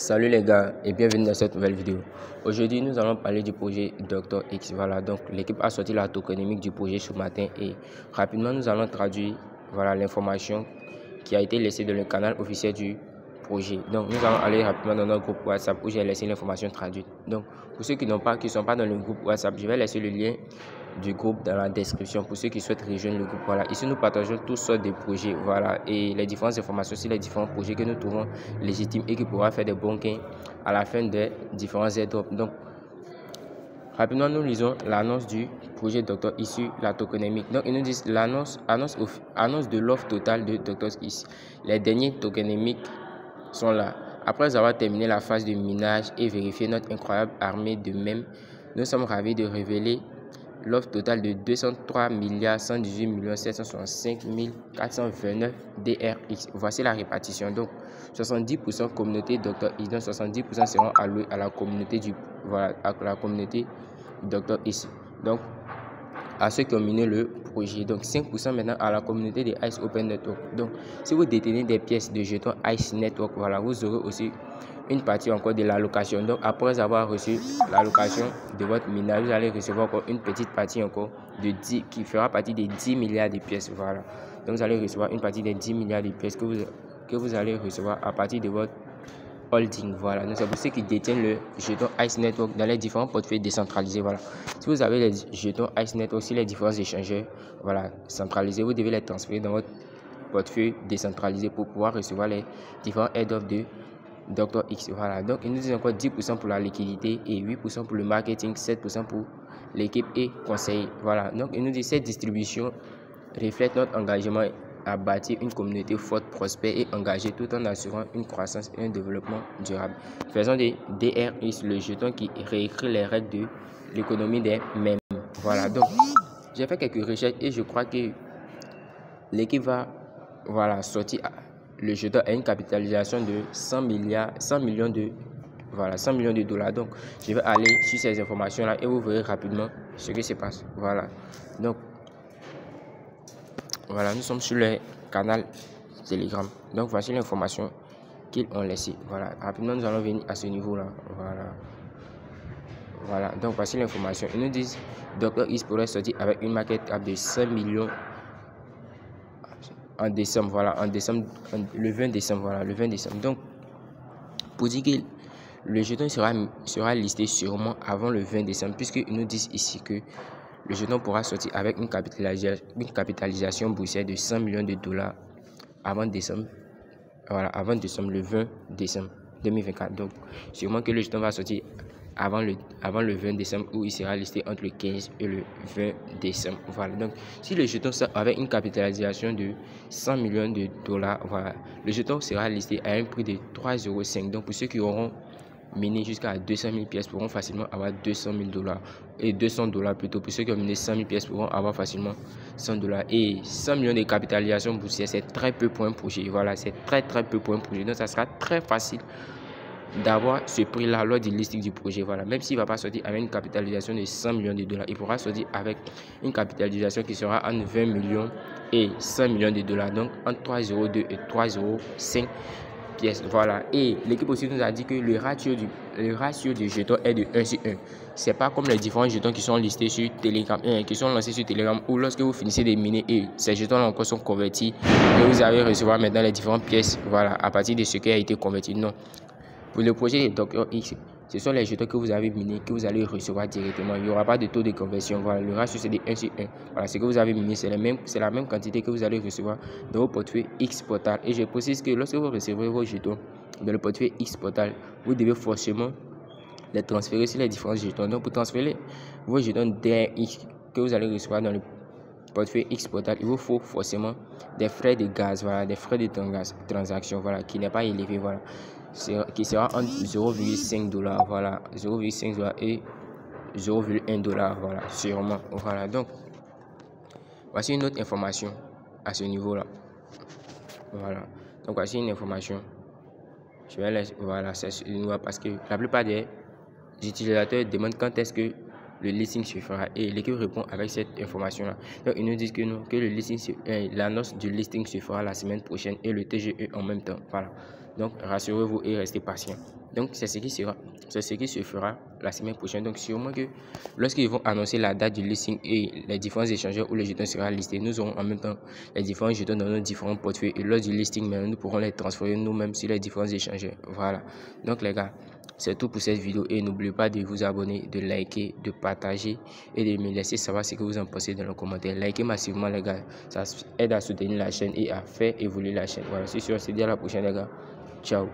Salut les gars et bienvenue dans cette nouvelle vidéo. Aujourd'hui nous allons parler du projet Dr X. Voilà, donc l'équipe a sorti la tokenomique du projet ce matin et rapidement nous allons traduire l'information qui a été laissée dans le canal officiel du projet. Donc nous allons aller rapidement dans notre groupe WhatsApp où j'ai laissé l'information traduite. Donc pour ceux qui ne sont pas dans le groupe WhatsApp, je vais laisser le lien du groupe dans la description pour ceux qui souhaitent rejoindre le groupe. Voilà, ici nous partageons toutes sortes de projets, voilà, et les différentes informations sur les différents projets que nous trouvons légitimes et qui pourra faire des bons gains à la fin des différents airdrops. Donc rapidement nous lisons l'annonce du projet Dr issu la tokenomique. Donc ils nous disent l'annonce de l'offre totale de Dr X. Les derniers tokenomiques sont là. Après avoir terminé la phase de minage et vérifié notre incroyable armée de mèmes, nous sommes ravis de révéler l'offre totale de 203 118 765 429 DRX. Voici la répartition. Donc 70% communauté Dr X, donc 70% seront alloués à la communauté Dr X. Donc à ceux qui ont miné le projet. Donc 5% maintenant à la communauté des Ice Open Network. Donc si vous détenez des pièces de jetons Ice Network, voilà, vous aurez aussi une partie encore de l'allocation. Donc après avoir reçu l'allocation de votre minage, vous allez recevoir encore une petite partie encore de 10 qui fera partie des 10 milliards de pièces. Voilà. Donc vous allez recevoir une partie des 10 milliards de pièces que vous allez recevoir à partir de votre holding. Voilà. Donc c'est pour ceux qui détiennent le jeton Ice Network dans les différents portefeuilles décentralisés. Voilà. Si vous avez les jetons Ice Network sur les différents échangeurs, voilà, centralisés, vous devez les transférer dans votre portefeuille décentralisé pour pouvoir recevoir les différents airdrops de Dr X. Voilà, donc ils nous disent encore 10% pour la liquidité et 8% pour le marketing, 7% pour l'équipe et conseil. Voilà, donc ils nous disent cette distribution reflète notre engagement à bâtir une communauté forte, prospère et engagée tout en assurant une croissance et un développement durable. Faisons des DRX le jeton qui réécrit les règles de l'économie des mèmes. Voilà, donc j'ai fait quelques recherches et je crois que l'équipe va sortir le jeton a une capitalisation de 100 millions de dollars. Donc je vais aller sur ces informations là et vous verrez rapidement ce qui se passe. Voilà, donc voilà, nous sommes sur le canal Telegram. Donc voici l'information qu'ils ont laissée. Voilà, rapidement nous allons venir à ce niveau là. Voilà, donc voici l'information. Ils nous disent Dr X pourrait sortir avec une market cap de 5 millions en décembre, voilà, le 20 décembre, voilà, le 20 décembre. Donc, pour dire que le jeton sera listé sûrement avant le 20 décembre, puisqu'ils nous disent ici que le jeton pourra sortir avec une capitalisation boursière de 100 millions de dollars avant décembre, voilà, avant décembre, le 20 décembre 2024. Donc, sûrement que le jeton va sortir avant le 20 décembre où il sera listé entre le 15 et le 20 décembre. Voilà, donc si le jeton sort avec une capitalisation de 100 millions de dollars, voilà, le jeton sera listé à un prix de 3,05 €. Donc pour ceux qui auront miné jusqu'à 200 000 pièces pourront facilement avoir 200 000 $, et 200 $ plutôt. Pour ceux qui ont miné 100 000 pièces pourront avoir facilement 100 $, et 100 millions de capitalisation boursière, c'est très peu pour un projet. Voilà, c'est très peu pour un projet. Donc ça sera très facile d'avoir ce prix là lors du listing du projet. Voilà, même s'il ne va pas sortir avec une capitalisation de 100 millions de dollars, il pourra sortir avec une capitalisation qui sera entre 20 millions et 100 millions de dollars, donc entre 3,02 € et 3,05 € pièces. Voilà, et l'équipe aussi nous a dit que le ratio du jeton est de 1/1. C'est pas comme les différents jetons qui sont listés sur Telegram, qui sont lancés sur Telegram, où lorsque vous finissez de miner et ces jetons là encore sont convertis et vous allez recevoir maintenant les différentes pièces, voilà, à partir de ce qui a été converti. Non. Pour le projet de Dr X, ce sont les jetons que vous avez minés que vous allez recevoir directement. Il n'y aura pas de taux de conversion. Voilà, le ratio c'est de 1/1. Voilà, ce que vous avez miné, c'est la même quantité que vous allez recevoir dans vos portefeuilles X Portal. Et je précise que lorsque vous recevrez vos jetons dans le portefeuille X Portal, vous devez forcément les transférer sur les différents jetons. Donc pour transférer vos jetons DRX que vous allez recevoir dans le portefeuille X Portal, il vous faut forcément des frais de gaz, voilà, des frais de transaction, voilà, qui n'est pas élevé, voilà, qui sera entre 0,5 $, voilà, 0,5 $ et 0,1 $, voilà, sûrement. Voilà, donc voici une autre information à ce niveau là. Voilà, donc voici une information. Je vais laisser, voilà, c'est parce que la plupart des utilisateurs demandent quand est-ce que le listing se fera et l'équipe répond avec cette information là. Donc ils nous disent que non, que le listing l'annonce du listing se fera la semaine prochaine et le TGE en même temps. Voilà, donc rassurez-vous et restez patient. Donc c'est ce qui se fera la semaine prochaine. Donc sûrement que lorsqu'ils vont annoncer la date du listing et les différents échangeurs où le jeton sera listé, nous aurons en même temps les différents jetons dans nos différents portefeuilles, et lors du listing même, nous pourrons les transférer nous-mêmes sur les différents échangeurs. Voilà. Donc les gars, c'est tout pour cette vidéo, et n'oubliez pas de vous abonner, de liker, de partager et de me laisser savoir ce que vous en pensez dans les commentaires. Likez massivement les gars, ça aide à soutenir la chaîne et à faire évoluer la chaîne. Voilà, c'est sûr, c'est dit à la prochaine les gars. Ciao.